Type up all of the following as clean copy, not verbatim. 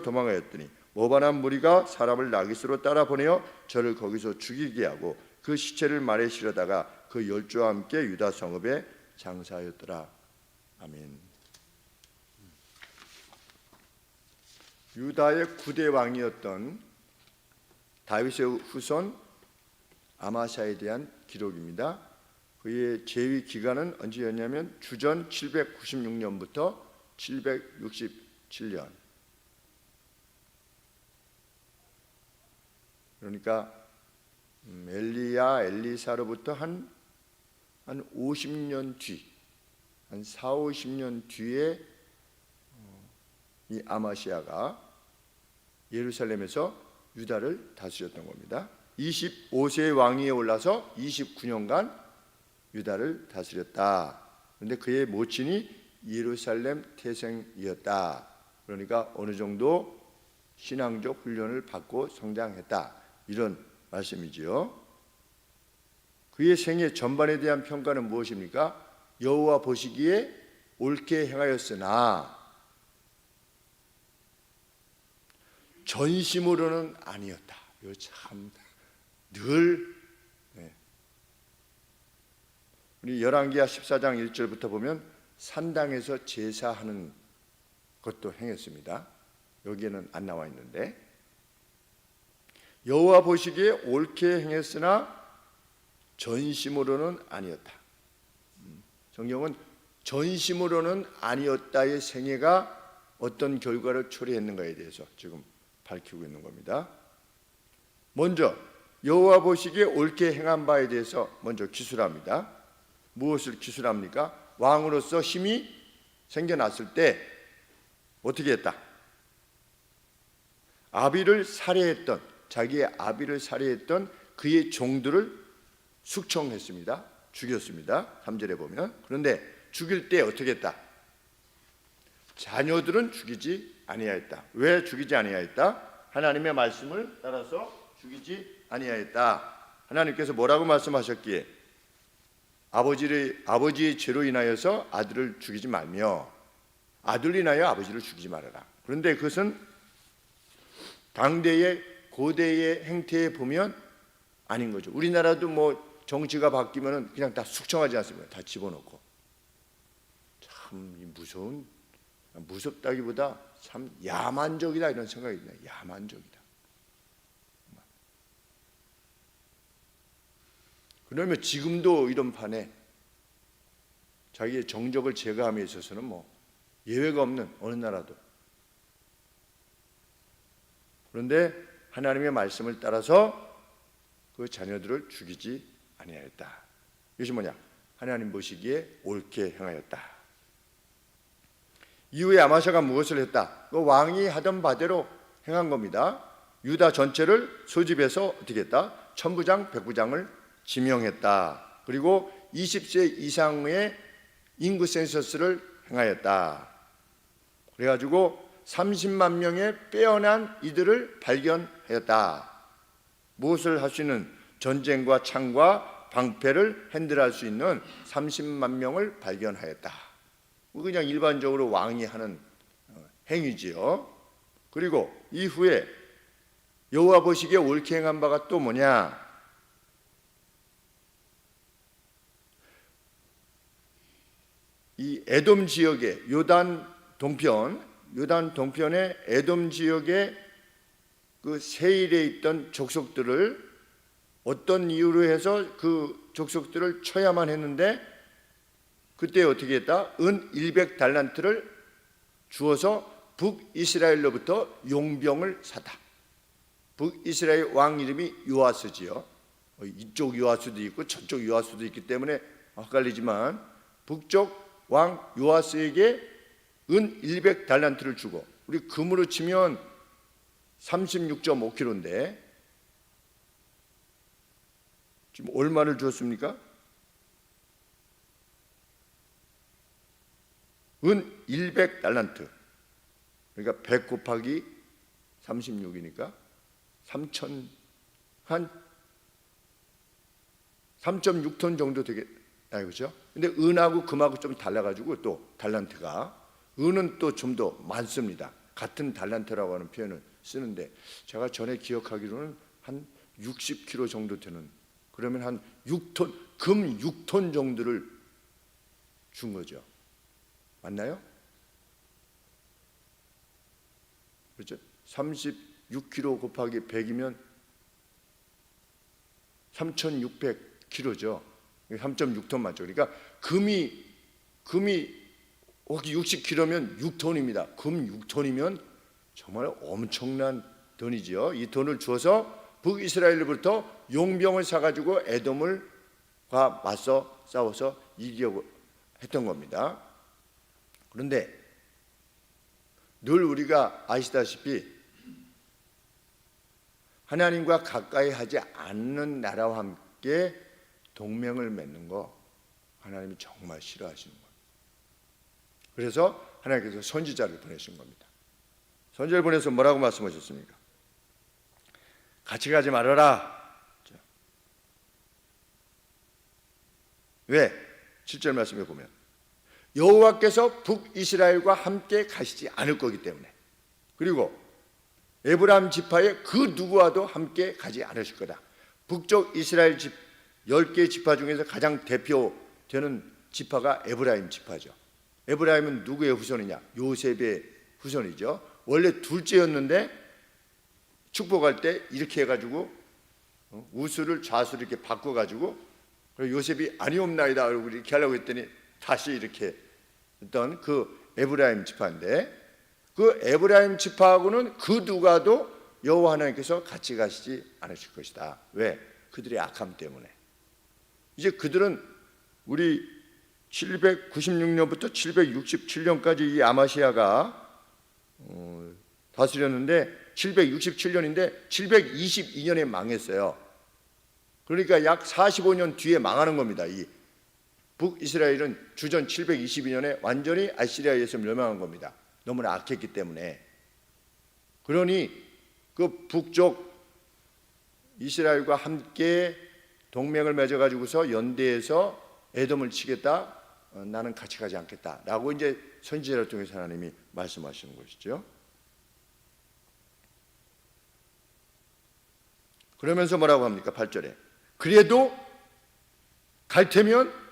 도망하였더니 모반한 무리가 사람을 라기스로 따라 보내어 저를 거기서 죽이게 하고 그 시체를 말에 실어다가 그 열조와 함께 유다 성읍에 장사하였더라. 아멘. 유다의 9대 왕이었던 다윗의 후손 아마샤에 대한 기록입니다. 그의 재위 기간은 언제였냐면 주전 796년부터 767년. 그러니까 엘리야, 엘리사로부터 한 50년 뒤, 한 4, 50년 뒤에 이 아마시아가 예루살렘에서 유다를 다스렸던 겁니다. 25세의 왕위에 올라서 29년간 유다를 다스렸다. 그런데 그의 모친이 예루살렘 태생이었다. 그러니까 어느 정도 신앙적 훈련을 받고 성장했다. 이런 말씀이지요. 그의 생애 전반에 대한 평가는 무엇입니까? 여호와 보시기에 옳게 행하였으나 전심으로는 아니었다. 이거 참 늘 우리 열왕기하 14장 1절부터 보면 산당에서 제사하는 것도 행했습니다. 여기에는 안 나와 있는데 여호와 보시기에 옳게 행했으나 전심으로는 아니었다. 성경은 전심으로는 아니었다의 생애가 어떤 결과를 초래했는가에 대해서 지금 밝히고 있는 겁니다. 먼저 여호와 보시기에 옳게 행한 바에 대해서 먼저 기술합니다. 무엇을 기술합니까? 왕으로서 힘이 생겨났을 때 어떻게 했다? 자기의 아비를 살해했던 그의 종들을 숙청했습니다. 죽였습니다. 3절에 보면. 그런데 죽일 때 어떻게 했다? 자녀들은 죽이지 아니하였다. 왜 죽이지 아니하였다? 하나님의 말씀을 따라서 죽이지 아니하였다. 하나님께서 뭐라고 말씀하셨기에 아버지의 죄로 인하여서 아들을 죽이지 말며 아들로 인하여 아버지를 죽이지 말아라. 그런데 그것은 당대의 고대의 행태에 보면 아닌 거죠. 우리나라도 뭐 정치가 바뀌면 그냥 다 숙청하지 않습니까? 다 집어넣고. 참 무섭다기보다 참 야만적이다 이런 생각이 드네요. 야만적이다. 그러면 지금도 이런 판에 자기의 정적을 제거함에 있어서는 뭐 예외가 없는 어느 나라도. 그런데 하나님의 말씀을 따라서 그 자녀들을 죽이지 아니하였다. 이것이 뭐냐? 하나님 보시기에 옳게 행하였다. 이후에 아마샤가 무엇을 했다? 그 왕이 하던 바대로 행한 겁니다. 유다 전체를 소집해서 어떻게 했다? 천부장, 백부장을 지명했다. 그리고 20세 이상의 인구 센서스를 행하였다. 그래가지고 30만 명의 빼어난 이들을 발견하였다. 무엇을 할 수 있는 전쟁과 창과 방패를 핸들할 수 있는 30만 명을 발견하였다. 그냥 일반적으로 왕이 하는 행위지요. 그리고 이후에 여호와 보시기에 옳게 행한 바가 또 뭐냐? 이 에돔 지역의 요단 동편의 에돔 지역의 그 세일에 있던 족속들을 어떤 이유로 해서 그 족속들을 쳐야만 했는데 그때 어떻게 했다? 은 100달란트를 주어서 북이스라엘로부터 용병을 사다. 북이스라엘 왕 이름이 요아스지요. 이쪽 요아스도 있고 저쪽 요아스도 있기 때문에 헷갈리지만 북쪽 왕 요아스에게 은 100달란트를 주고 우리 금으로 치면 36.5kg인데 지금 얼마를 주었습니까? 은 100달란트. 그러니까 100 곱하기 36이니까 3천 한 3.6톤 정도 되게 그렇죠? 근데 은하고 금하고 좀 달라가지고 또 달란트가 은은 또 좀 더 많습니다. 같은 달란트라고 하는 표현을 쓰는데, 제가 전에 기억하기로는 한 60kg 정도 되는, 그러면 한 6톤, 금 6톤 정도를 준 거죠. 맞나요? 그렇죠? 36kg 곱하기 100이면 3600kg죠. 3.6톤 맞죠? 그러니까 금이 60kg면 6톤입니다. 금 6톤이면 정말 엄청난 돈이죠. 이 돈을 주어서 북이스라엘로부터 용병을 사가지고 에돔과 맞서 싸워서 이기려고 했던 겁니다. 그런데 늘 우리가 아시다시피 하나님과 가까이 하지 않는 나라와 함께 동맹을 맺는 거 하나님이 정말 싫어하시는 거예요. 그래서 하나님께서 선지자를 보내신 겁니다. 선지자를 보내서 뭐라고 말씀하셨습니까? 같이 가지 말아라. 왜? 7절 말씀에 보면 여호와께서 북이스라엘과 함께 가시지 않을 거기 때문에, 그리고 에브라임 지파의 그 누구와도 함께 가지 않으실 거다. 북쪽 이스라엘 10개 지파 중에서 가장 대표되는 지파가 에브라임 지파죠. 에브라임은 누구의 후손이냐? 요셉의 후손이죠. 원래 둘째였는데 축복할 때 이렇게 해가지고 우수를 좌수를 이렇게 바꿔가지고 요셉이 아니옵나이다 이렇게 하려고 했더니 다시 이렇게 했던 그 에브라임 지파인데, 그 에브라임 지파하고는 그 누가도 여호와 하나님께서 같이 가시지 않으실 것이다. 왜? 그들의 악함 때문에. 이제 그들은 우리 796년부터 767년까지 이 아마시아가 다스렸는데 767년인데 722년에 망했어요. 그러니까 약 45년 뒤에 망하는 겁니다. 이 북이스라엘은 주전 722년에 완전히 아시리아에 의해서 멸망한 겁니다. 너무나 악했기 때문에. 그러니 그 북쪽 이스라엘과 함께 동맹을 맺어가지고서 연대해서 에돔을 치겠다, 나는 같이 가지 않겠다라고 이제 선지자를 통해서 하나님이 말씀하시는 것이죠. 그러면서 뭐라고 합니까? 8절에 그래도 갈 테면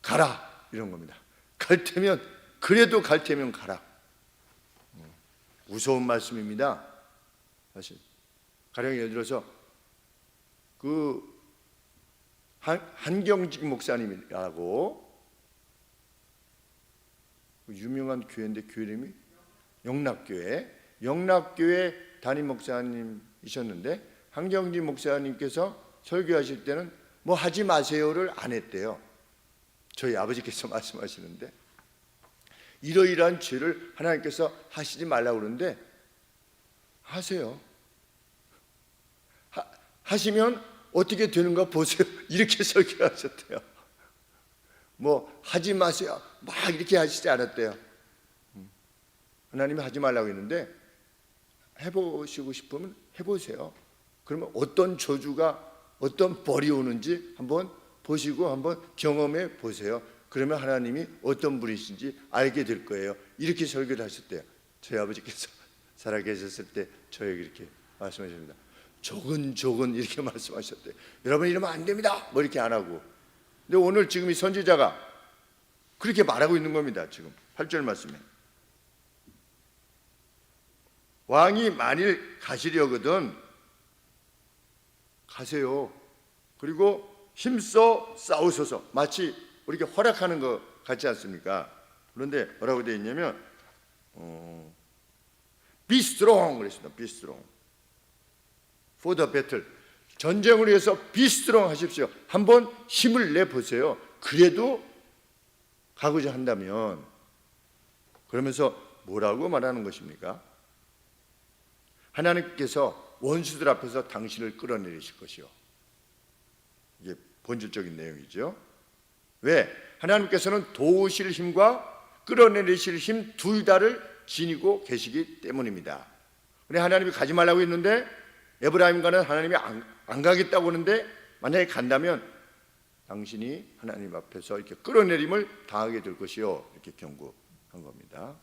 가라, 이런 겁니다. 갈 테면, 그래도 갈 테면 가라. 무서운 말씀입니다. 사실 가령 예를 들어서 그 한경직 목사님이라고 유명한 교회인데 교회 이름이 영락교회 담임 목사님이셨는데, 한경직 목사님께서 설교하실 때는 뭐 하지 마세요를 안 했대요. 저희 아버지께서 말씀하시는데 이러이러한 죄를 하나님께서 하시지 말라고 그러는데 하세요. 하시면 어떻게 되는가 보세요. 이렇게 설교하셨대요. 뭐 하지 마세요 막 이렇게 하시지 않았대요. 하나님이 하지 말라고 했는데 해보시고 싶으면 해보세요. 그러면 어떤 저주가, 어떤 벌이 오는지 한번 보시고 한번 경험해 보세요. 그러면 하나님이 어떤 분이신지 알게 될 거예요. 이렇게 설교를 하셨대요. 저희 아버지께서 살아계셨을 때 저에게 이렇게 말씀하셨습니다. 조근 이렇게 말씀하셨대요. 여러분 이러면 안 됩니다 뭐 이렇게 안 하고. 근데 오늘 지금 이 선지자가 그렇게 말하고 있는 겁니다. 지금 8절 말씀에 왕이 만일 가시려거든 가세요. 그리고 힘써 싸우소서. 마치 우리가 허락하는 것 같지 않습니까? 그런데 뭐라고 되어 있냐면 Be strong 그랬습니다. Be strong for the battle. 전쟁을 위해서 Be strong 하십시오. 한번 힘을 내보세요. 그래도 가고자 한다면. 그러면서 뭐라고 말하는 것입니까? 하나님께서 원수들 앞에서 당신을 끌어내리실 것이요. 이게 본질적인 내용이죠. 왜? 하나님께서는 도우실 힘과 끌어내리실 힘 둘 다를 지니고 계시기 때문입니다. 근데 하나님이 가지 말라고 했는데 에브라임과는 하나님이 안 가겠다고 하는데 만약에 간다면 당신이 하나님 앞에서 이렇게 끌어내림을 당하게 될 것이요. 이렇게 경고한 겁니다.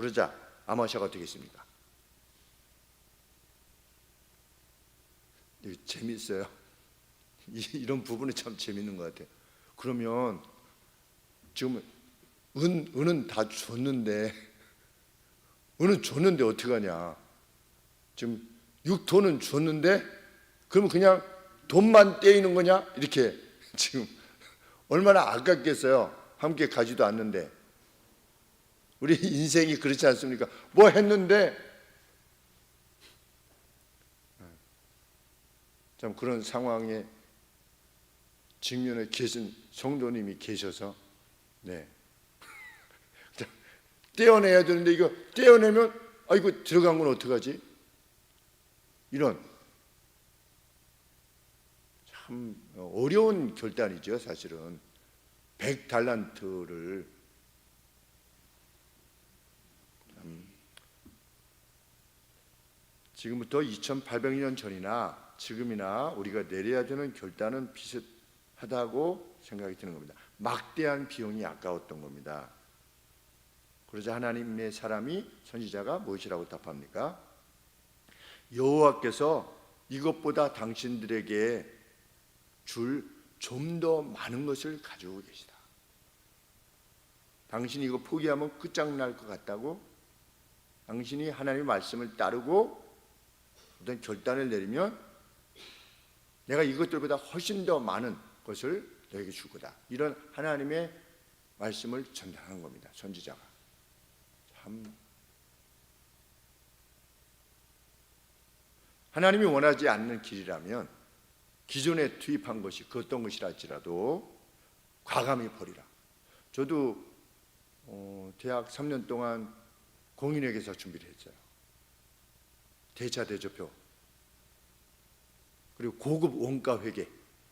그러자 아마샤가 되겠습니까? 이거 재밌어요. 이런 부분이 참 재밌는 것 같아요. 그러면 지금 은은 다 줬는데, 은은 줬는데 어떡하냐? 지금 6톤은 줬는데 그러면 그냥 돈만 떼이는 거냐? 이렇게 지금 얼마나 아깝겠어요. 함께 가지도 않는데. 우리 인생이 그렇지 않습니까? 뭐 했는데 참 그런 상황에 직면에 계신 성도님이 계셔서 떼어내야 되는데 이거 떼어내면 이거 들어간 건 어떡하지? 이런 참 어려운 결단이죠. 사실은 100달란트를 지금부터 2800년 전이나 지금이나 우리가 내려야 되는 결단은 비슷하다고 생각이 드는 겁니다. 막대한 비용이 아까웠던 겁니다. 그러자 하나님의 사람이 선지자가 무엇이라고 답합니까? 여호와께서 이것보다 당신들에게 줄 좀 더 많은 것을 가지고 계시다. 당신이 이거 포기하면 끝장날 것 같다고? 당신이 하나님의 말씀을 따르고 어떤 결단을 내리면 내가 이것들보다 훨씬 더 많은 것을 너에게 줄 거다. 이런 하나님의 말씀을 전달하는 겁니다. 선지자가. 참 하나님이 원하지 않는 길이라면 기존에 투입한 것이 그 어떤 것이라 할지라도 과감히 버리라. 저도 대학 3년 동안 공인회계사 준비를 했어요. 대차 대조표 그리고 고급 원가 회계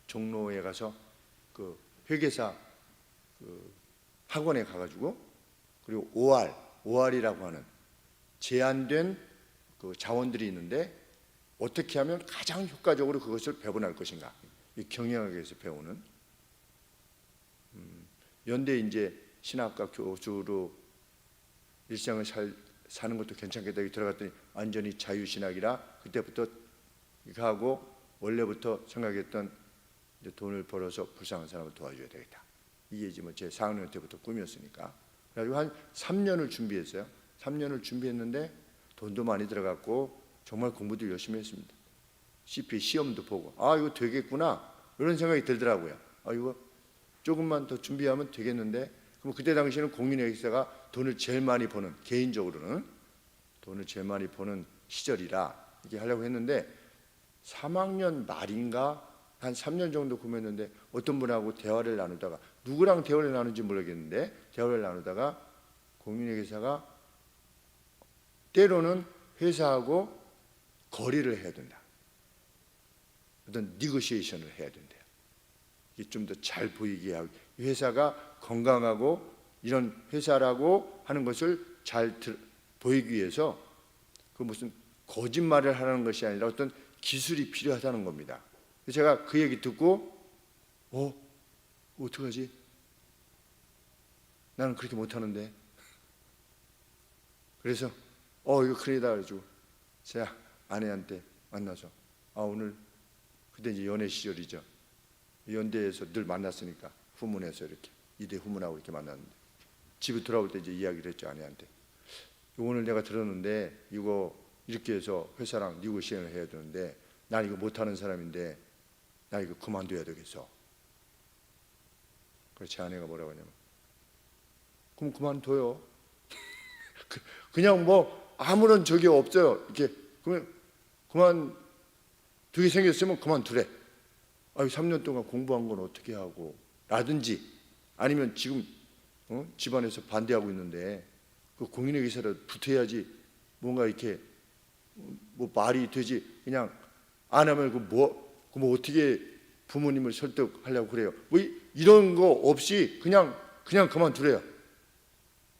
종로에 가서 그 회계사 그 학원에 가가지고 그리고 OR이라고 하는 제한된 그 자원들이 있는데 어떻게 하면 가장 효과적으로 그것을 배분할 것인가, 이 경영학에서 배우는 연대 이제 신학과 교수로 일상을 사는 것도 괜찮겠다 들어갔더니 완전히 자유신학이라 그때부터 이거 하고 원래부터 생각했던 이제 돈을 벌어서 불쌍한 사람을 도와줘야 되겠다. 이게 지금 제 4학년 때부터 꿈이었으니까. 그래가지고 한 3년을 준비했어요. 3년을 준비했는데 돈도 많이 들어갔고 정말 공부도 열심히 했습니다. CPA 시험도 보고 이거 되겠구나 이런 생각이 들더라고요. 이거 조금만 더 준비하면 되겠는데. 그럼 그때 당시에는 공인회계사가 돈을 제일 많이 버는, 개인적으로는 돈을 제일 많이 버는 시절이라 이게 하려고 했는데 3학년 말인가 한 3년 정도 공부했는데 어떤 분하고 대화를 나누다가, 누구랑 대화를 나누는지 모르겠는데 대화를 나누다가 공인회계사가 때로는 회사하고 거래를 해야 된다. 어떤 니고시에이션을 해야 된대요. 이게 좀 더 잘 보이게 하고, 회사가 건강하고 이런 회사라고 하는 것을 잘 보이기 위해서 그 무슨 거짓말을 하는 것이 아니라 어떤 기술이 필요하다는 겁니다. 제가 그 얘기 듣고 어떡하지? 나는 그렇게 못하는데. 그래서 이거 큰일이다 그래가지고 제 아내한테 만나서 오늘 그때 이제 연애 시절이죠. 연대에서 늘 만났으니까 후문에서 이렇게 이대 후문하고 이렇게 만났는데 집에 돌아올 때 이제 이야기를 했죠. 아내한테 오늘 내가 들었는데 이거 이렇게 해서 회사랑 니고시에이션을 해야 되는데 난 이거 못하는 사람인데 나 이거 그만둬야 되겠어. 그래서 제 아내가 뭐라고 하냐면 그럼 그만둬요. 그냥 뭐 아무런 적이 없어요. 이렇게 그러면 그만두게 생겼으면 그만두래. 3년 동안 공부한 건 어떻게 하고 라든지, 아니면 지금 집안에서 반대하고 있는데 그 공인회계사로 붙어야지 뭔가 이렇게 뭐 말이 되지. 그냥 안 하면 뭐 어떻게 부모님을 설득하려고 그래요. 뭐 이런 거 없이 그냥 그만두래요.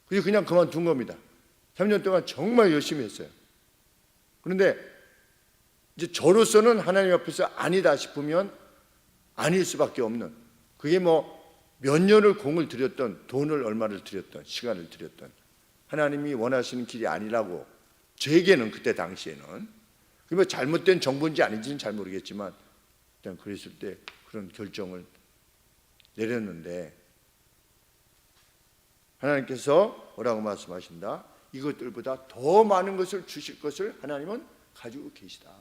그래서 그냥 그만둔 겁니다. 3년 동안 정말 열심히 했어요. 그런데 이제 저로서는 하나님 앞에서 아니다 싶으면 아닐 수밖에 없는, 그게 뭐 몇 년을 공을 들였던, 돈을 얼마를 들였던, 시간을 들였던 하나님이 원하시는 길이 아니라고, 저에게는 그때 당시에는, 그러면 잘못된 정보인지 아닌지는 잘 모르겠지만 일단 그랬을 때 그런 결정을 내렸는데, 하나님께서 뭐라고 말씀하신다? 이것들보다 더 많은 것을 주실 것을 하나님은 가지고 계시다.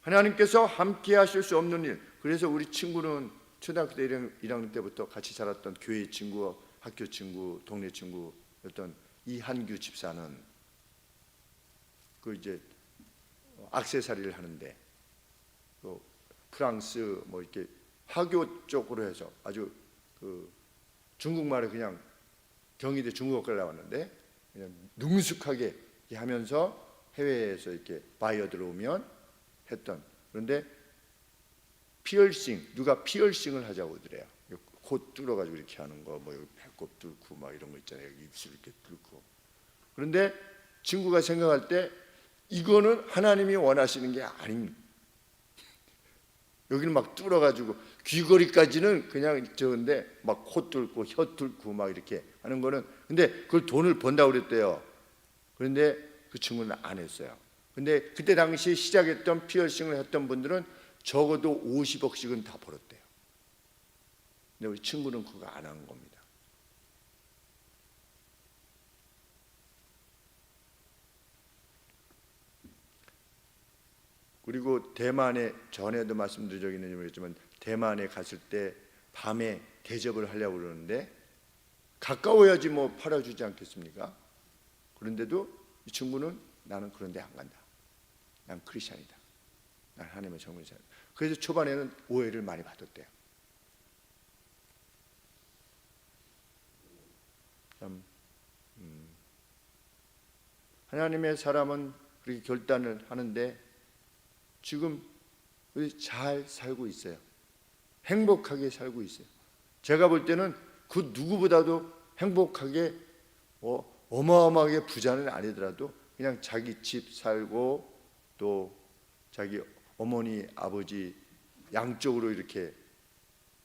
하나님께서 함께 하실 수 없는 일. 그래서 우리 친구는 초등학교 때 1학년 때부터 같이 자랐던 교회 친구, 학교 친구, 동네 친구였던 이한규 집사는 그 이제 액세서리를 하는데 그 프랑스 뭐 이렇게 화교 쪽으로 해서 아주 그 중국말을 그냥 경희대 중국어과를 나왔는데 그냥 능숙하게 하면서 해외에서 이렇게 바이어 들어오면 했던. 그런데 피어싱, 누가 피어싱을 하자고 그래요. 코 뚫어가지고 이렇게 하는 거, 뭐 여기 배꼽 뚫고 막 이런 거 있잖아요. 여기 입술 이렇게 뚫고. 그런데 친구가 생각할 때 이거는 하나님이 원하시는 게 아닙니다. 여기는 막 뚫어가지고 귀걸이까지는 그냥 저건데 막 코 뚫고 혀 뚫고 막 이렇게 하는 거는, 근데 그걸 돈을 번다고 그랬대요. 그런데 그 친구는 안 했어요. 근데 그때 당시 시작했던 피어싱을 했던 분들은 적어도 50억씩은 다 벌었대요. 근데 우리 친구는 그거 안 한 겁니다. 그리고 대만에, 전에도 말씀드린 적이 있는지 모르겠지만 대만에 갔을 때 밤에 대접을 하려고 그러는데 가까워야지 뭐 팔아주지 않겠습니까? 그런데도 이 친구는 나는 그런 데 안 간다. 난 크리스찬이다. 난 하나님의 정말 잘. 그래서 초반에는 오해를 많이 받았대요. 참, 하나님의 사람은 그렇게 결단을 하는데 지금 잘 살고 있어요. 행복하게 살고 있어요. 제가 볼 때는 그 누구보다도 행복하게 어마어마하게 부자는 아니더라도 그냥 자기 집 살고 또 자기 어머니 아버지 양쪽으로 이렇게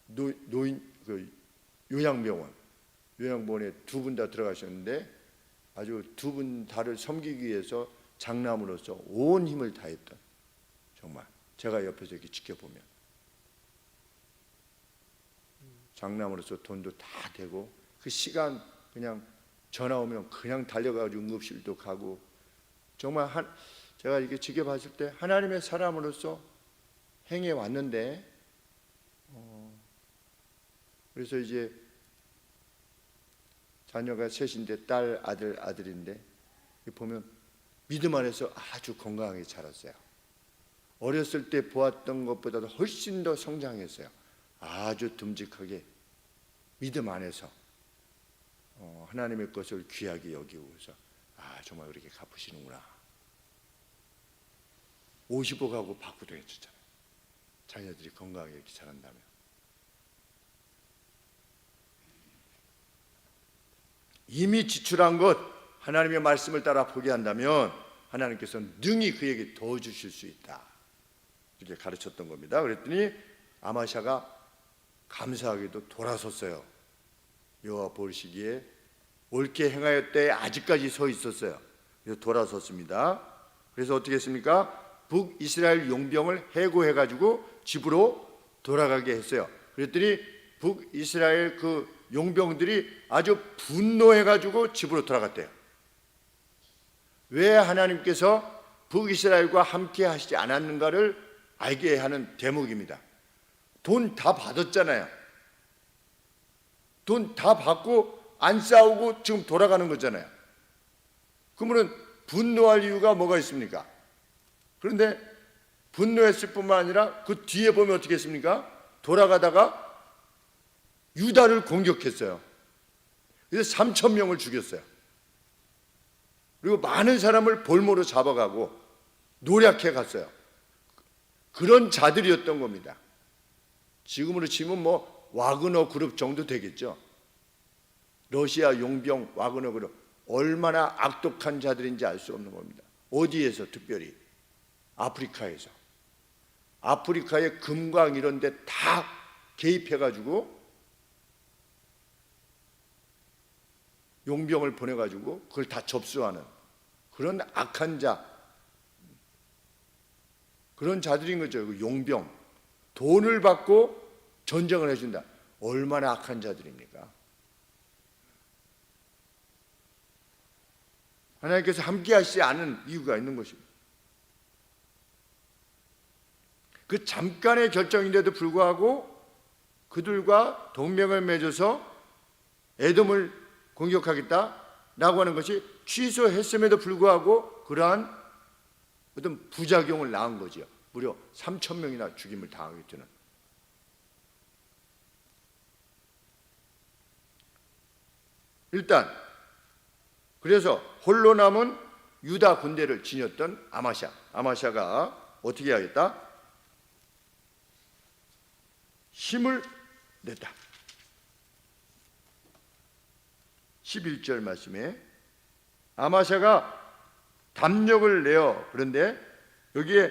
노인 그 요양병원에 두 분 다 들어가셨는데 아주 두 분 다를 섬기기 위해서 장남으로서 온 힘을 다했던, 정말 제가 옆에서 이렇게 지켜보면 장남으로서 돈도 다 대고 그 시간 그냥 전화 오면 그냥 달려가지고 응급실도 가고, 정말 제가 이렇게 지켜봤을 때 하나님의 사람으로서 행해 왔는데, 그래서 이제 자녀가 셋인데 딸, 아들인데 보면 믿음 안에서 아주 건강하게 자랐어요. 어렸을 때 보았던 것보다도 훨씬 더 성장했어요. 아주 듬직하게 믿음 안에서 하나님의 것을 귀하게 여기고서 정말 그렇게 갚으시는구나. 50억하고 바꾸도 해주잖아요. 자녀들이 건강하게 이렇게 자란다면. 이미 지출한 것 하나님의 말씀을 따라 포기한다면 하나님께서는 능히 그에게 더 주실 수 있다. 이렇게 가르쳤던 겁니다. 그랬더니 아마샤가 감사하게도 돌아섰어요. 여호와 보시기에 옳게 행하였대 아직까지 서 있었어요. 그래서 돌아섰습니다. 그래서 어떻게 했습니까? 북이스라엘 용병을 해고해가지고 집으로 돌아가게 했어요. 그랬더니 북이스라엘 그 용병들이 아주 분노해가지고 집으로 돌아갔대요. 왜 하나님께서 북이스라엘과 함께 하시지 않았는가를 알게 하는 대목입니다. 돈 다 받았잖아요. 돈 다 받고 안 싸우고 지금 돌아가는 거잖아요. 그러면 분노할 이유가 뭐가 있습니까? 그런데 분노했을 뿐만 아니라 그 뒤에 보면 어떻게 했습니까? 돌아가다가 유다를 공격했어요. 그래서 3,000명을 죽였어요. 그리고 많은 사람을 볼모로 잡아가고 노략해 갔어요. 그런 자들이었던 겁니다. 지금으로 치면 뭐 와그너 그룹 정도 되겠죠. 러시아 용병 와그너 그룹, 얼마나 악독한 자들인지 알 수 없는 겁니다. 어디에서? 특별히 아프리카에서, 아프리카의 금광 이런 데 다 개입해가지고 용병을 보내가지고 그걸 다 접수하는 그런 악한 자, 그런 자들인 거죠. 그 용병, 돈을 받고 전쟁을 해준다. 얼마나 악한 자들입니까? 하나님께서 함께 하시지 않은 이유가 있는 것입니다. 그 잠깐의 결정인데도 불구하고 그들과 동맹을 맺어서 에돔을 공격하겠다라고 하는 것이 취소했음에도 불구하고 그러한 어떤 부작용을 낳은 거죠. 무려 3,000명이나 죽임을 당하게 되는. 일단 그래서 홀로 남은 유다 군대를 지녔던 아마샤가 어떻게 하겠다? 힘을 냈다. 11절 말씀에 아마샤가 담력을 내어, 그런데 여기에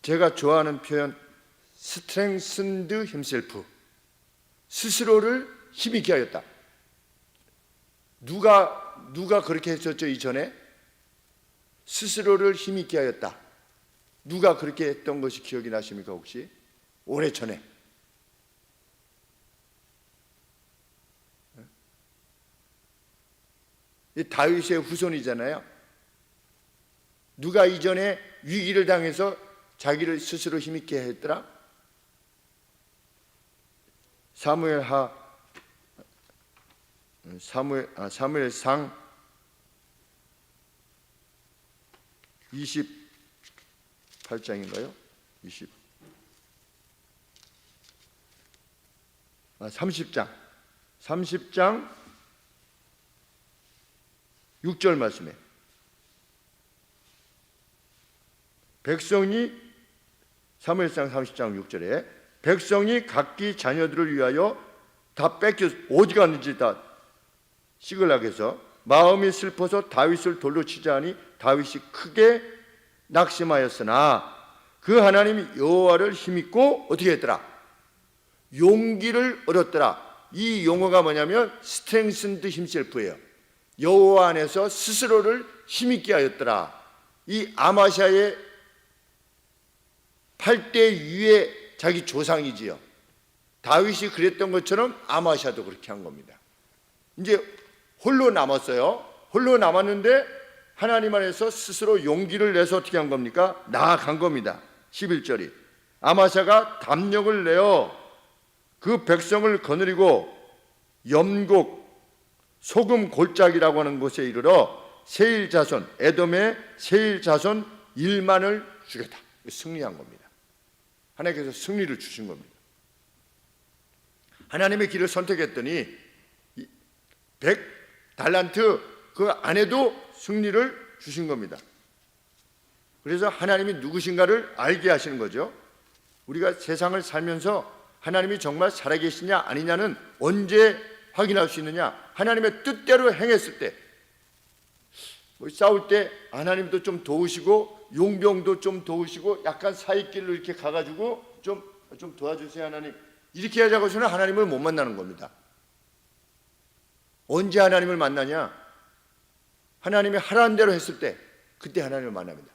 제가 좋아하는 표현 strengthened himself, 스스로를 힘있게 하였다. 누가 그렇게 했었죠? 이전에 스스로를 힘있게 하였다. 누가 그렇게 했던 것이 기억이 나십니까? 혹시 오래전에 이 다윗의 후손이잖아요. 누가 이전에 위기를 당해서 자기를 스스로 힘있게 했더라? 사무엘상 28장인가요? 30장 6절 말씀에 사무엘상 30장 6절에 백성이 각기 자녀들을 위하여 다 뺏겨 어디 갔는지 다 시글락해서 마음이 슬퍼서 다윗을 돌로 치자 하니 다윗이 크게 낙심하였으나 그 하나님이 여호와를 힘입고 어떻게 했더라? 용기를 얻었더라. 이 용어가 뭐냐면 strengthened himself예요. 여호와 안에서 스스로를 힘있게 하였더라. 이 아마샤의 8대 위의 자기 조상이지요. 다윗이 그랬던 것처럼 아마샤도 그렇게 한 겁니다. 이제 홀로 남았어요. 홀로 남았는데 하나님 안에서 스스로 용기를 내서 어떻게 한 겁니까? 나아간 겁니다. 11절이 아마샤가 담력을 내어 그 백성을 거느리고 염곡 소금 골짜기라고 하는 곳에 이르러 세일 자손 에돔의 세일 자손 1만을 죽였다. 승리한 겁니다. 하나님께서 승리를 주신 겁니다. 하나님의 길을 선택했더니 100달란트 그 안에도 승리를 주신 겁니다. 그래서 하나님이 누구신가를 알게 하시는 거죠. 우리가 세상을 살면서 하나님이 정말 살아계시냐 아니냐는 언제 확인할 수 있느냐? 하나님의 뜻대로 행했을 때, 싸울 때 하나님도 좀 도우시고 용병도 좀 도우시고 약간 사이길로 이렇게 가가지고 좀 도와주세요 하나님, 이렇게 하자고 해서는 하나님을 못 만나는 겁니다. 언제 하나님을 만나냐? 하나님이 하라는 대로 했을 때 그때 하나님을 만납니다.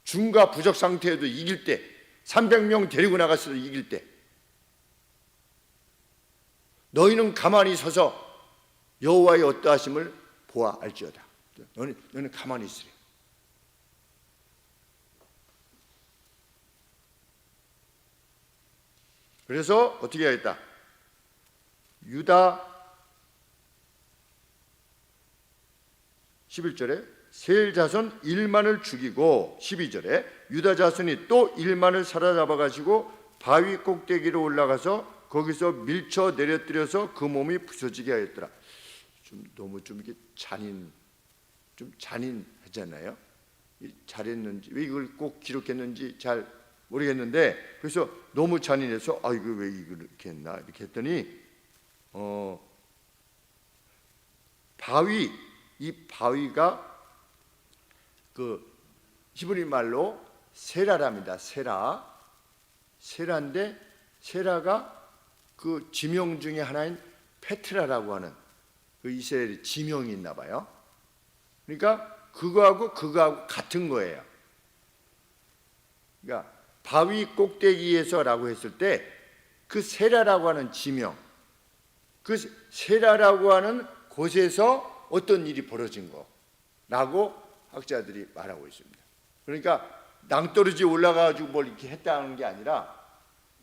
중과 부적 상태에도 이길 때, 300명 데리고 나갔어도 이길 때, 너희는 가만히 서서 여호와의 어떠하심을 보아 알지어다. 너는 가만히 있으래. 그래서 어떻게 하겠다? 유다 11절에 세일 자손 1만을 죽이고 12절에 유다 자손이 또 1만을 사로잡아 가지고 바위 꼭대기로 올라가서 거기서 밀쳐 내려뜨려서 그 몸이 부서지게 하였더라. 너무 이게 잔인하잖아요. 잘했는지 왜 이걸 꼭 기록했는지 잘 모르겠는데, 그래서 너무 잔인해서 이거 왜 이렇게 했나 이렇게 했더니 이 바위가 그 히브리 말로 세라랍니다. 세라인데 세라가 그 지명 중에 하나인 페트라라고 하는 그 이스라엘의 지명이 있나 봐요. 그러니까 그거하고 같은 거예요. 그러니까 바위 꼭대기에서라고 했을 때 그 세라라고 하는 지명, 그 세라라고 하는 곳에서 어떤 일이 벌어진 거라고 학자들이 말하고 있습니다. 그러니까 낭떠러지 올라가가지고 뭘 이렇게 했다는 게 아니라,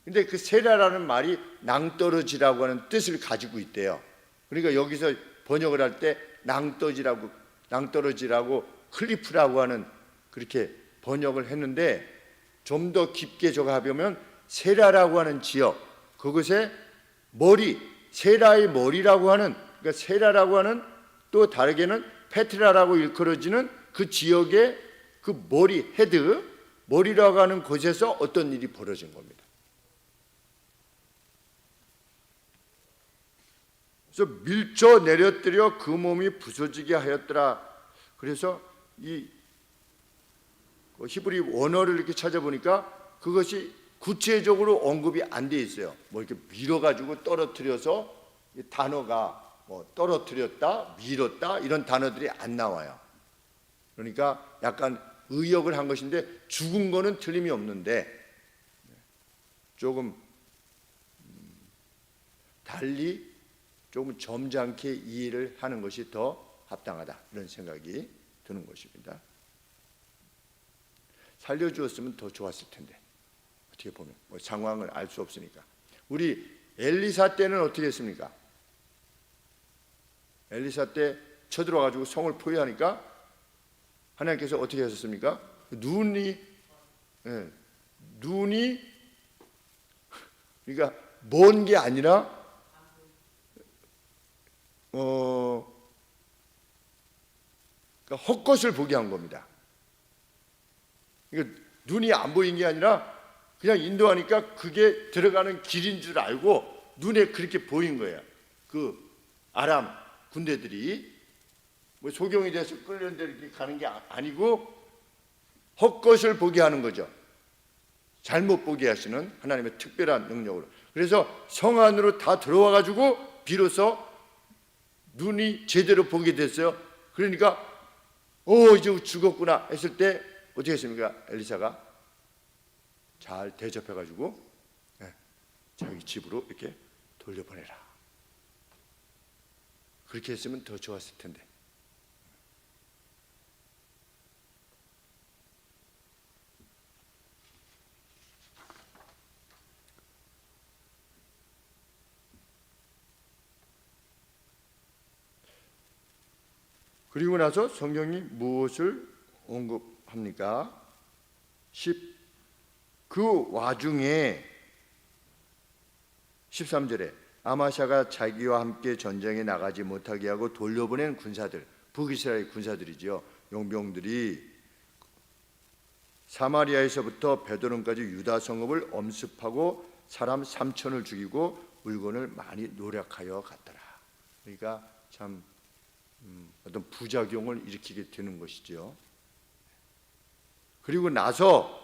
근데 그 세라라는 말이 낭떠러지라고 하는 뜻을 가지고 있대요. 그러니까 여기서 번역을 할 때 낭떠러지라고 클리프라고 하는 그렇게 번역을 했는데, 좀 더 깊게 저거 하면 세라라고 하는 지역, 그것에 머리, 세라의 머리라고 하는, 그러니까 세라라고 하는, 또 다르게는 페트라라고 일컬어지는 그 지역의 그 머리, 헤드, 머리라고 하는 곳에서 어떤 일이 벌어진 겁니다. 그래서 밀쳐 내려뜨려 그 몸이 부서지게 하였더라. 그래서 이 히브리 원어를 이렇게 찾아보니까 그것이 구체적으로 언급이 안 돼 있어요. 뭐 이렇게 밀어가지고 떨어뜨려서, 단어가 뭐 떨어뜨렸다, 밀었다 이런 단어들이 안 나와요. 그러니까 약간 의역을 한 것인데 죽은 거는 틀림이 없는데 조금 달리 조금 점잖게 이해를 하는 것이 더 합당하다, 이런 생각이 드는 것입니다. 살려주었으면 더 좋았을 텐데, 어떻게 보면 뭐 상황을 알 수 없으니까. 우리 엘리사 때는 어떻게 했습니까? 엘리사 때 쳐들어가지고 성을 포위하니까 하나님께서 어떻게 하셨습니까? 눈이 그러니까 먼 게 아니라 그러니까 헛것을 보게 한 겁니다. 그러니까 눈이 안 보인 게 아니라 그냥 인도하니까 그게 들어가는 길인 줄 알고 눈에 그렇게 보인 거예요. 그 아람 군대들이 뭐 소경이 돼서 끌려는데 이렇게 가는 게 아니고 헛것을 보게 하는 거죠. 잘못 보게 하시는 하나님의 특별한 능력으로. 그래서 성 안으로 다 들어와 가지고 비로소 눈이 제대로 보게 됐어요. 그러니까 이제 죽었구나 했을 때 어떻게 했습니까? 엘리사가 잘 대접해 가지고 자기 집으로 이렇게 돌려보내라. 그렇게 했으면 더 좋았을 텐데. 그리고 나서 성경이 무엇을 언급합니까? 그 와중에 13절에 아마샤가 자기와 함께 전쟁에 나가지 못하게 하고 돌려보낸 군사들, 북이스라엘 군사들이지요. 용병들이 사마리아에서부터 베드론까지 유다 성읍을 엄습하고 사람 3,000을 죽이고 물건을 많이 노력하여 갔더라. 그러니까 참 어떤 부작용을 일으키게 되는 것이죠. 그리고 나서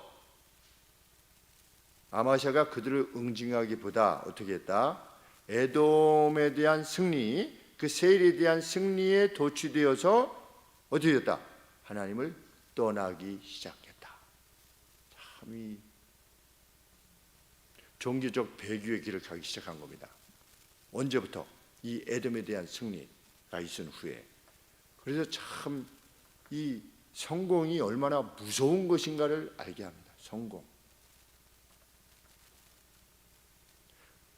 아마샤가 그들을 응징하기보다 어떻게 했다? 에돔에 대한 승리, 그 세일에 대한 승리에 도취되어서 어떻게 됐다? 하나님을 떠나기 시작했다. 참 이 종교적 배교의 길을 가기 시작한 겁니다. 언제부터? 이 에돔에 대한 승리가 있은 후에. 그래서 참 이 성공이 얼마나 무서운 것인가를 알게 합니다. 성공.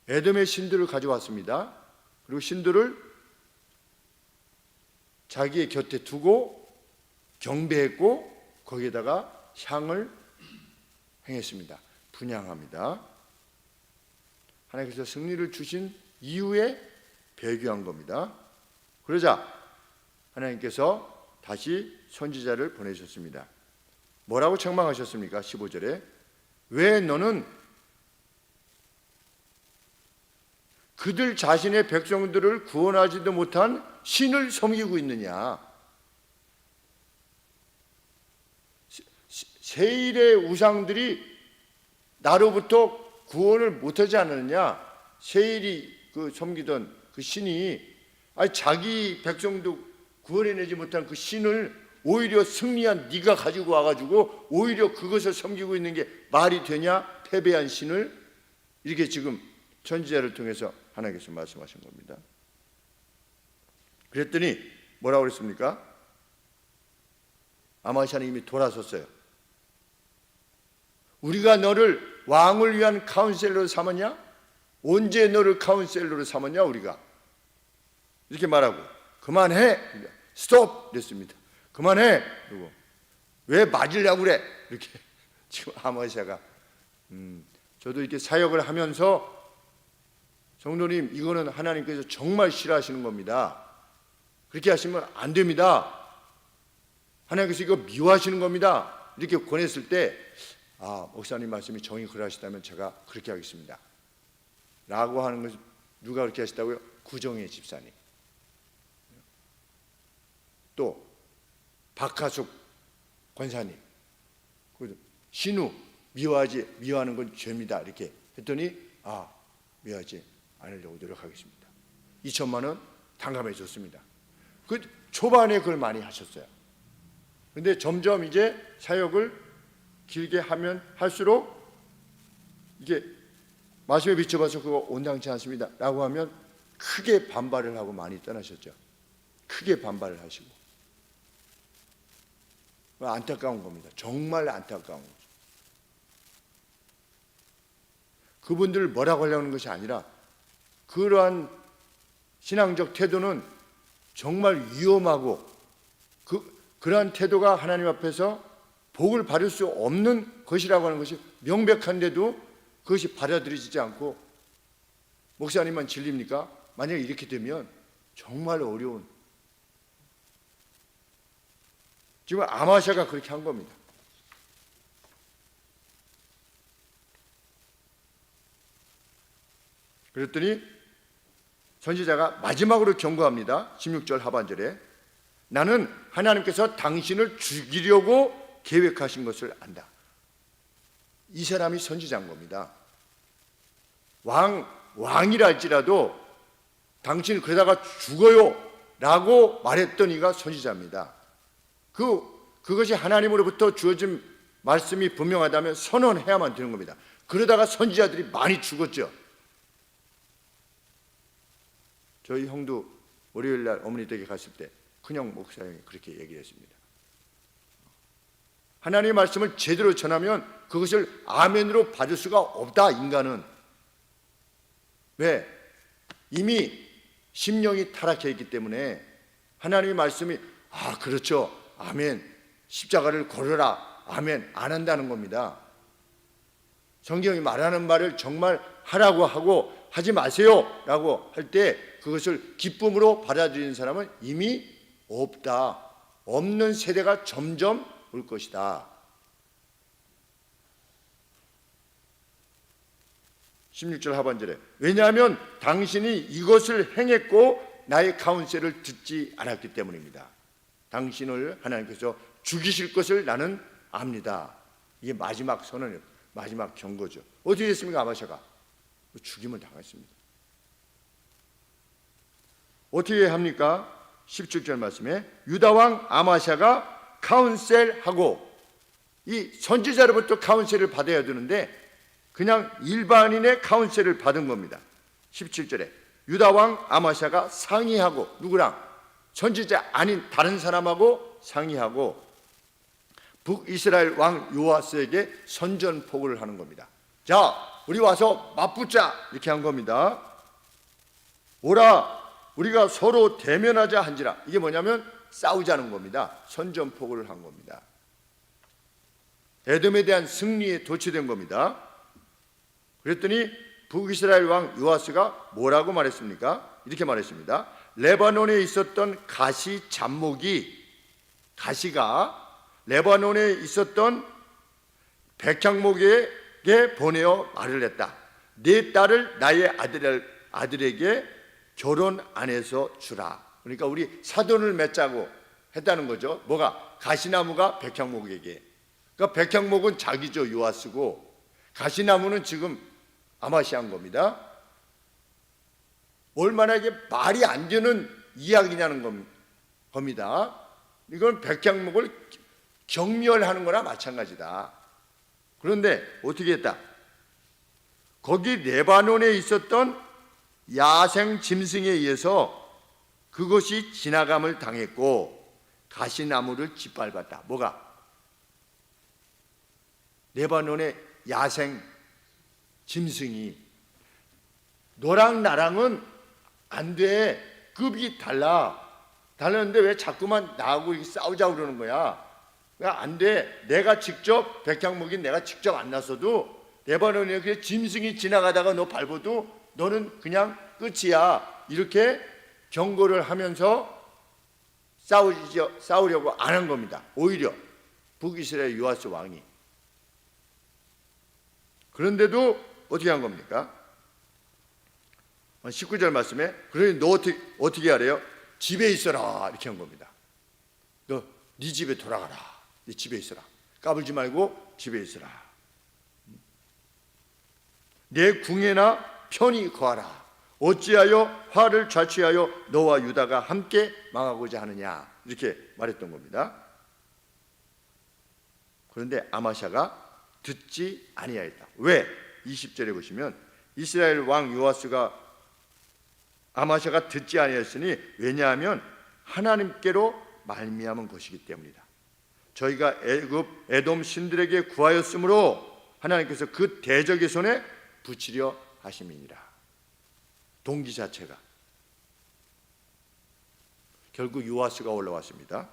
에돔의 신들을 가져왔습니다. 그리고 신들을 자기의 곁에 두고 경배했고 거기에다가 향을 행했습니다. 분향합니다. 하나님께서 승리를 주신 이후에 배교한 겁니다. 그러자 하나님께서 다시 선지자를 보내셨습니다. 뭐라고 책망하셨습니까? 15절에 왜 너는 그들 자신의 백성들을 구원하지도 못한 신을 섬기고 있느냐? 세일의 우상들이 나로부터 구원을 못하지 않느냐? 세일이 그 섬기던 그 신이 아니 자기 백성도 구원해내지 못한 그 신을 오히려 승리한 네가 가지고 와가지고 오히려 그것을 섬기고 있는 게 말이 되냐? 패배한 신을. 이렇게 지금 선지자를 통해서 하나님께서 말씀하신 겁니다. 그랬더니 뭐라고 그랬습니까? 아마시아는 이미 돌아섰어요. 우리가 너를 왕을 위한 카운셀러로 삼았냐? 언제 너를 카운셀러로 삼았냐 우리가? 이렇게 말하고 그만해! 스톱! 그랬습니다. 그만해! 그리고 왜 맞으려고 그래? 이렇게 지금 아마시아가 저도 이렇게 사역을 하면서 성도님 이거는 하나님께서 정말 싫어하시는 겁니다. 그렇게 하시면 안 됩니다. 하나님께서 이거 미워하시는 겁니다. 이렇게 권했을 때 목사님 말씀이 정이 그러하시다면 제가 그렇게 하겠습니다 라고 하는 것이 누가 그렇게 하시다고요? 구정의 집사님, 또 박하숙 권사님, 신우 미워하는 건 죄입니다 이렇게 했더니 미워하지 않으려고 노력하겠습니다. 2천만 원 탕감해 줬습니다. 그 초반에 그걸 많이 하셨어요. 근데 점점 이제 사역을 길게 하면 할수록 이게 말씀에 비춰봐서 그거 온당치 않습니다 라고 하면 크게 반발을 하고 많이 떠나셨죠. 크게 반발을 하시고. 안타까운 겁니다. 정말 안타까운 거죠. 그분들을 뭐라고 하려는 것이 아니라 그러한 신앙적 태도는 정말 위험하고 그러한 태도가 하나님 앞에서 복을 받을 수 없는 것이라고 하는 것이 명백한데도 그것이 받아들여지지 않고 목사님만 진립니까? 만약에 이렇게 되면 정말 어려운, 지금 아마샤가 그렇게 한 겁니다. 그랬더니 선지자가 마지막으로 경고합니다. 16절 하반절에 나는 하나님께서 당신을 죽이려고 계획하신 것을 안다. 이 사람이 선지자인 겁니다. 왕이라 할지라도 당신이 그러다가 죽어요 라고 말했던 이가 선지자입니다. 그것이 하나님으로부터 주어진 말씀이 분명하다면 선언해야만 되는 겁니다. 그러다가 선지자들이 많이 죽었죠. 저희 형도 월요일날 어머니 댁에 갔을 때 큰형 목사님이 그렇게 얘기를 했습니다. 하나님의 말씀을 제대로 전하면 그것을 아멘으로 받을 수가 없다. 인간은. 왜? 이미 심령이 타락해 있기 때문에 하나님의 말씀이 그렇죠, 아멘, 십자가를 걸어라, 아멘, 안 한다는 겁니다. 성경이 말하는 말을 정말 하라고 하고 하지 마세요 라고 할 때 그것을 기쁨으로 받아들이는 사람은 이미 없다. 없는 세대가 점점 올 것이다. 16절 하반절에 왜냐하면 당신이 이것을 행했고 나의 카운셀을 듣지 않았기 때문입니다. 당신을 하나님께서 죽이실 것을 나는 압니다. 이게 마지막 선언이에요. 마지막 경고죠. 어떻게 됐습니까? 아마샤가 죽임을 당했습니다. 어떻게 합니까? 17절 말씀에 유다왕 아마샤가 카운셀하고, 이 선지자로부터 카운셀을 받아야 되는데 그냥 일반인의 카운셀을 받은 겁니다. 17절에 유다왕 아마샤가 상의하고, 누구랑? 선지자 아닌 다른 사람하고 상의하고 북이스라엘 왕 요아스에게 선전포고를 하는 겁니다. 자, 우리 와서 맞붙자 이렇게 한 겁니다. 오라, 우리가 서로 대면하자 한지라. 이게 뭐냐면 싸우자는 겁니다. 선전포고를 한 겁니다. 에돔에 대한 승리에 도취된 겁니다. 그랬더니 북이스라엘 왕 요아스가 뭐라고 말했습니까? 이렇게 말했습니다. 레바논에 있었던 가시 잡목이, 가시가 레바논에 있었던 백향목에게 보내어 말을 했다. 네 딸을 나의 아들에게 결혼 안 해서 주라. 그러니까 우리 사돈을 맺자고 했다는 거죠. 뭐가? 가시나무가 백향목에게. 그러니까 백향목은 자기죠, 요아스고, 가시나무는 지금 아마시아인 겁니다. 얼마나 이게 말이 안 되는 이야기냐는 겁니다. 이건 백향목을 경멸하는 거나 마찬가지다. 그런데 어떻게 했다? 거기 레바논에 있었던 야생 짐승에 의해서 그것이 지나감을 당했고 가시나무를 짓밟았다. 뭐가? 레바논의 야생 짐승이. 너랑 나랑은 안 돼. 급이 달랐는데 왜 자꾸만 나하고 이렇게 싸우자고 그러는 거야? 안 돼. 내가 직접 백향목인 내가 직접 안 나서도 레바논에 그 짐승이 지나가다가 너 밟아도 너는 그냥 끝이야. 이렇게 경고를 하면서 싸우려고 안 한 겁니다. 오히려 북이스라엘 요아스 왕이. 그런데도 어떻게 한 겁니까? 19절 말씀에 그러니 너 어떻게 하래요? 집에 있어라 이렇게 한 겁니다. 너 네 집에 돌아가라. 네 집에 있어라. 까불지 말고 집에 있어라. 내 궁에나 편히 거하라. 어찌하여 화를 자취하여 너와 유다가 함께 망하고자 하느냐 이렇게 말했던 겁니다. 그런데 아마샤가 듣지 아니하였다. 왜? 20절에 보시면 이스라엘 왕 요아스가 아마샤가 듣지 아니하였으니 왜냐하면 하나님께로 말미암은 것이기 때문이다. 저희가 애굽 에돔 신들에게 구하였으므로 하나님께서 그 대적의 손에 붙이려 하심이니라. 동기 자체가 결국 요아스가 올라왔습니다.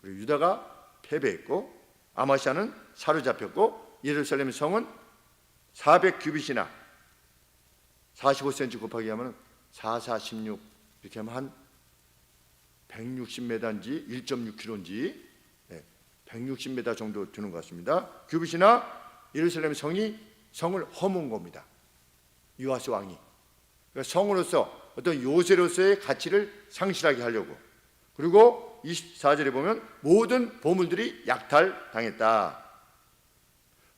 그리고 유다가 패배했고 아마샤는 사로잡혔고 예루살렘 성은 400규빗이나 45cm 곱하기 하면 4, 4, 16 이렇게 하면 한 160m인지 1.6km인지 160m 정도 되는 것 같습니다. 규빗이나 예루살렘 성이 성을 허문 겁니다. 요아스 왕이. 그러니까 성으로서 어떤 요새로서의 가치를 상실하게 하려고. 그리고 24절에 보면 모든 보물들이 약탈당했다.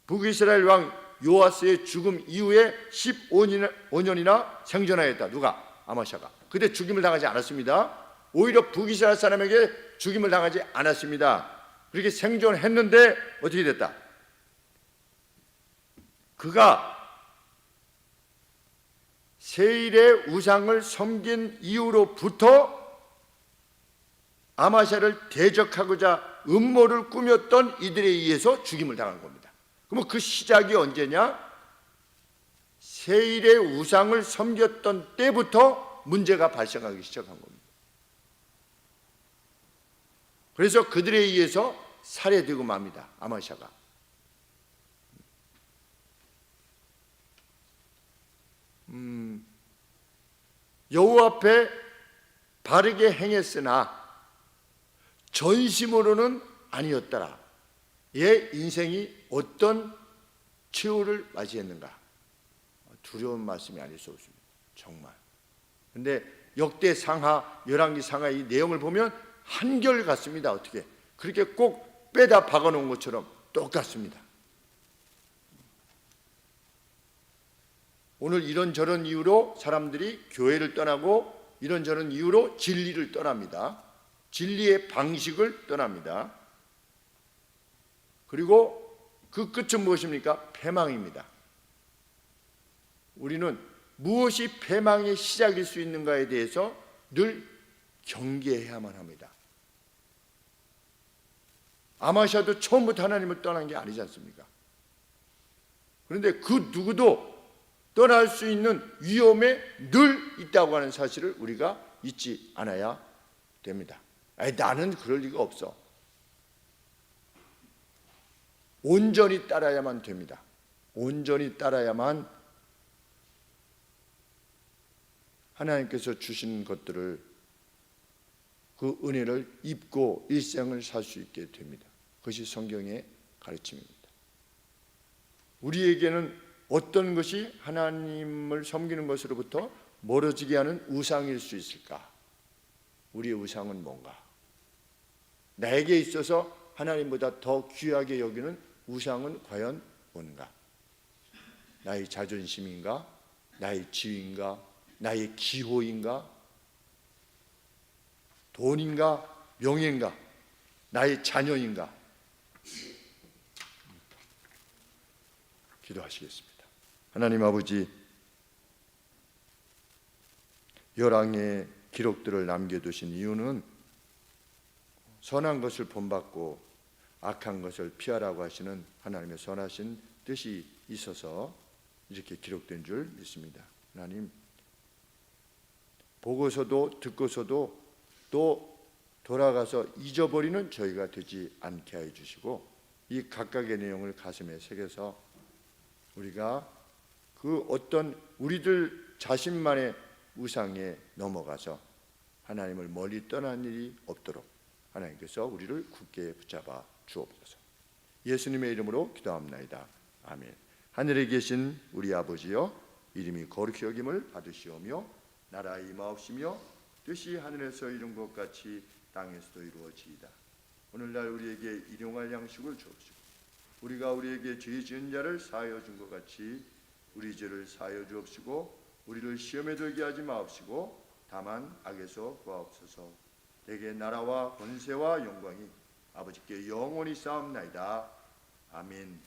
북이스라엘 왕 요아스의 죽음 이후에 15년이나 생존하였다. 누가? 아마샤가. 그때 죽임을 당하지 않았습니다. 오히려 북이스라엘 사람에게 죽임을 당하지 않았습니다. 그렇게 생존했는데 어떻게 됐다? 그가 세일의 우상을 섬긴 이후로부터 아마샤를 대적하고자 음모를 꾸몄던 이들에 의해서 죽임을 당한 겁니다. 그러면 그 시작이 언제냐? 세일의 우상을 섬겼던 때부터 문제가 발생하기 시작한 겁니다. 그래서 그들에 의해서 살해되고 맙니다. 아마샤가. 여호와 앞에 바르게 행했으나 전심으로는 아니었더라. 얘 인생이 어떤 최후를 맞이했는가? 두려운 말씀이 아닐 수 없습니다. 정말. 근데 역대 상하, 열왕기 상하 이 내용을 보면 한결 같습니다. 어떻게? 그렇게 꼭 빼다 박아놓은 것처럼 똑같습니다. 오늘 이런저런 이유로 사람들이 교회를 떠나고 이런저런 이유로 진리를 떠납니다. 진리의 방식을 떠납니다. 그리고 그 끝은 무엇입니까? 패망입니다. 우리는 무엇이 패망의 시작일 수 있는가에 대해서 늘 경계해야만 합니다. 아마샤도 처음부터 하나님을 떠난 게 아니지 않습니까? 그런데 그 누구도 떠날 수 있는 위험에 늘 있다고 하는 사실을 우리가 잊지 않아야 됩니다. 나는 그럴 리가 없어. 온전히 따라야만 됩니다. 온전히 따라야만 하나님께서 주신 것들을, 그 은혜를 입고 일생을 살 수 있게 됩니다. 그것이 성경의 가르침입니다. 우리에게는 어떤 것이 하나님을 섬기는 것으로부터 멀어지게 하는 우상일 수 있을까? 우리의 우상은 뭔가? 나에게 있어서 하나님보다 더 귀하게 여기는 우상은 과연 뭔가? 나의 자존심인가? 나의 지위인가? 나의 기호인가? 돈인가 명예인가 나의 자녀인가 기도하시겠습니다. 하나님 아버지, 열왕의 기록들을 남겨두신 이유는 선한 것을 본받고 악한 것을 피하라고 하시는 하나님의 선하신 뜻이 있어서 이렇게 기록된 줄 믿습니다. 하나님, 보고서도 듣고서도 또 돌아가서 잊어버리는 저희가 되지 않게 해 주시고, 이 각각의 내용을 가슴에 새겨서 우리가 그 어떤 우리들 자신만의 우상에 넘어가서 하나님을 멀리 떠난 일이 없도록 하나님께서 우리를 굳게 붙잡아 주옵소서. 예수님의 이름으로 기도합나이다. 아멘. 하늘에 계신 우리 아버지여, 이름이 거룩히 여김을 받으시오며 나라 임하옵시며 뜻이 하늘에서 이룬 것 같이 땅에서도 이루어지이다. 오늘날 우리에게 일용할 양식을 주옵시고 우리가 우리에게 죄 지은 자를 사하여 준 것 같이 우리 죄를 사하여 주옵시고 우리를 시험에 들게 하지 마옵시고 다만 악에서 구하옵소서. 대개 나라와 권세와 영광이 아버지께 영원히 쌓옵나이다. 아멘.